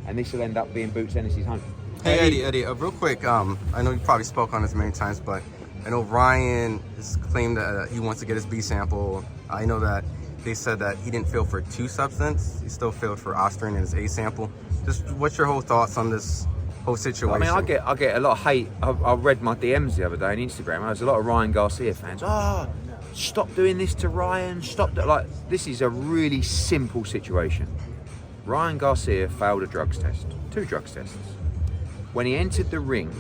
and this will end up being Boots Ennis' home. Hey Eddie, real quick, I know you probably spoke on this many times, but I know Ryan has claimed that he wants to get his B sample. I know that they said that he didn't fail for 2 substances. He still failed for Austrian in his A sample. Just what's your whole thoughts on this whole situation? I mean, I get a lot of hate. I read my DMs the other day on Instagram. There's a lot of Ryan Garcia fans. Stop doing this to Ryan. Like, this is a really simple situation. Ryan Garcia failed a drugs test, 2 drugs tests. When he entered the ring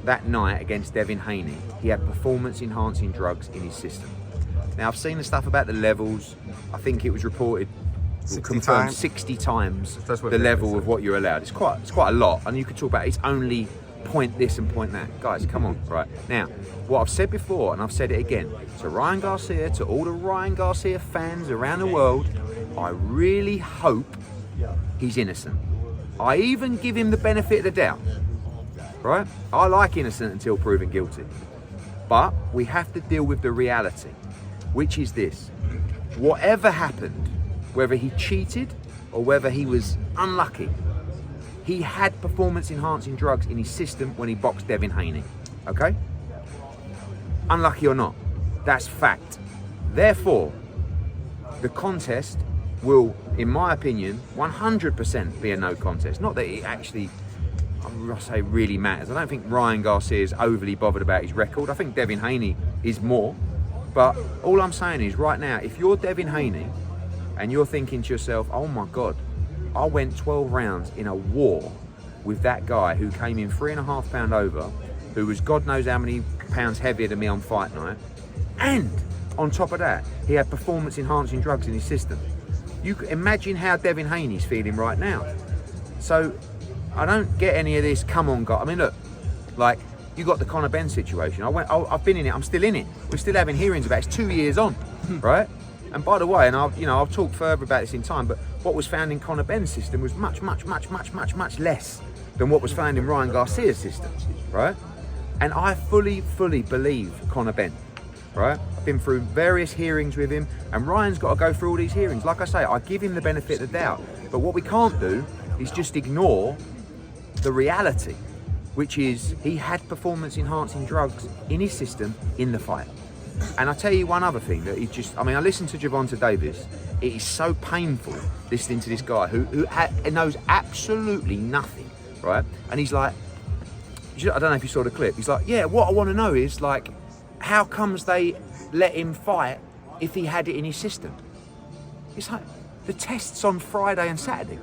that night against Devin Haney, he had performance-enhancing drugs in his system. Now, I've seen the stuff about the levels. I think it was reported 60 times the level of what you're allowed. It's quite a lot, and you could talk about it's only point this and point that. Guys, come on, right? Now, what I've said before, and I've said it again, to Ryan Garcia, to all the Ryan Garcia fans around the world, I really hope he's innocent. I even give him the benefit of the doubt, right? I like innocent until proven guilty. But we have to deal with the reality, which is this. Whatever happened, whether he cheated or whether he was unlucky, he had performance-enhancing drugs in his system when he boxed Devin Haney, okay? Unlucky or not, that's fact. Therefore, the contest will, in my opinion, 100% be a no contest. Not that it actually, I must say, really matters. I don't think Ryan Garcia is overly bothered about his record. I think Devin Haney is more. But all I'm saying is, right now, if you're Devin Haney and you're thinking to yourself, oh my God, I went 12 rounds in a war with that guy who came in 3.5 pounds over, who was God knows how many pounds heavier than me on fight night, and on top of that, he had performance-enhancing drugs in his system. You can imagine how Devin Haney's feeling right now. So I don't get any of this, come on, God. I mean, look, like, you got the Conor Benn situation. I've been in it, I'm still in it. We're still having hearings about it. It's 2 years on, right? And by the way, and I'll talk further about this in time, but what was found in Conor Benn's system was much less than what was found in Ryan Garcia's system, right? And I fully believe Conor Benn, right? I've been through various hearings with him, and Ryan's got to go through all these hearings. Like I say, I give him the benefit of the doubt. But what we can't do is just ignore the reality, which is he had performance-enhancing drugs in his system in the fight. And I'll tell you one other thing that I listened to Gervonta Davis. It is so painful listening to this guy who knows absolutely nothing, right? And he's like, I don't know if you saw the clip. He's like, yeah, what I want to know is, like, how comes they let him fight if he had it in his system? It's like, the test's on Friday and Saturday.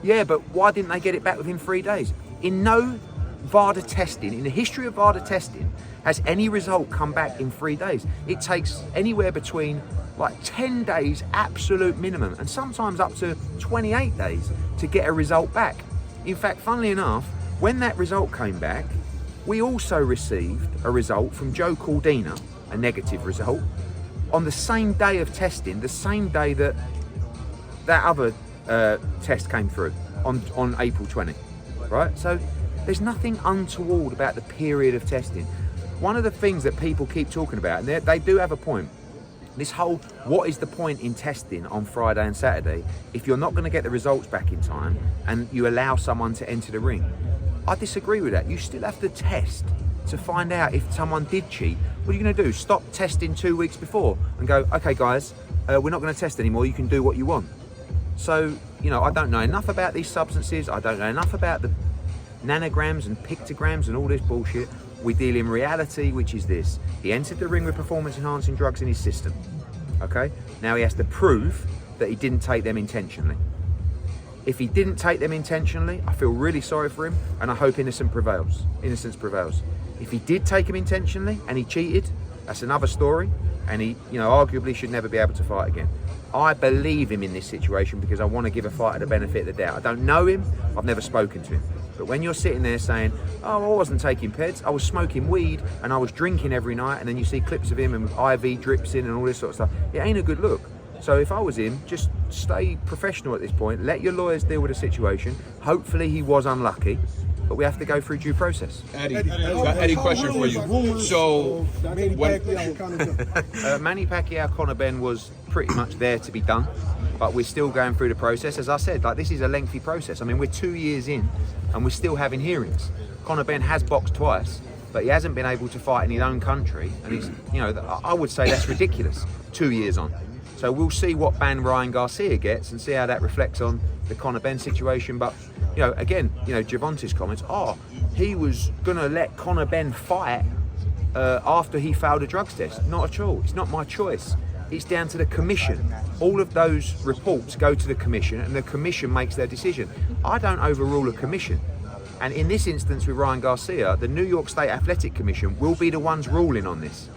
Yeah, but why didn't they get it back within 3 days? In no VADA testing, in the history of VADA testing, has any result come back in 3 days. It takes anywhere between like 10 days, absolute minimum, and sometimes up to 28 days to get a result back. In fact, funnily enough, when that result came back, we also received a result from Joe Cordina, a negative result, on the same day of testing, the same day that other test came through on April 20, right? So there's nothing untoward about the period of testing. One of the things that people keep talking about, and they do have a point, this whole, what is the point in testing on Friday and Saturday if you're not going to get the results back in time and you allow someone to enter the ring? I disagree with that. You still have to test to find out if someone did cheat. What are you going to do? Stop testing 2 weeks before and go, okay guys, we're not going to test anymore, you can do what you want. So, I don't know enough about these substances, I don't know enough about the nanograms and pictograms and all this bullshit. We deal in reality, which is this. He entered the ring with performance-enhancing drugs in his system, okay? Now he has to prove that he didn't take them intentionally. If he didn't take them intentionally, I feel really sorry for him, and I hope innocence prevails. If he did take them intentionally and he cheated, that's another story, and he, arguably should never be able to fight again. I believe him in this situation because I want to give a fighter the benefit of the doubt. I don't know him, I've never spoken to him. But when you're sitting there saying, oh, I wasn't taking PEDs, I was smoking weed and I was drinking every night, and then you see clips of him and with IV drips in and all this sort of stuff, it ain't a good look. So if I was him, just stay professional at this point, let your lawyers deal with the situation. Hopefully he was unlucky, but we have to go through due process. Eddie, question for you. So, Manny Pacquiao, Conor Benn was pretty much there to be done. but we're still going through the process. As I said, like, this is a lengthy process. I mean, we're 2 years in and we're still having hearings. Conor Benn has boxed twice, but he hasn't been able to fight in his own country, and he's, you know, I would say that's ridiculous 2 years on. So we'll see what ban Ryan Garcia gets and see how that reflects on the Conor Benn situation. But, you know, again, you know, Gervonta's comments, he was going to let Conor Benn fight after he failed a drugs test. Not at all. It's not my choice. It's down to the commission. All of those reports go to the commission, and the commission makes their decision. I don't overrule a commission. And in this instance with Ryan Garcia, the New York State Athletic Commission will be the ones ruling on this.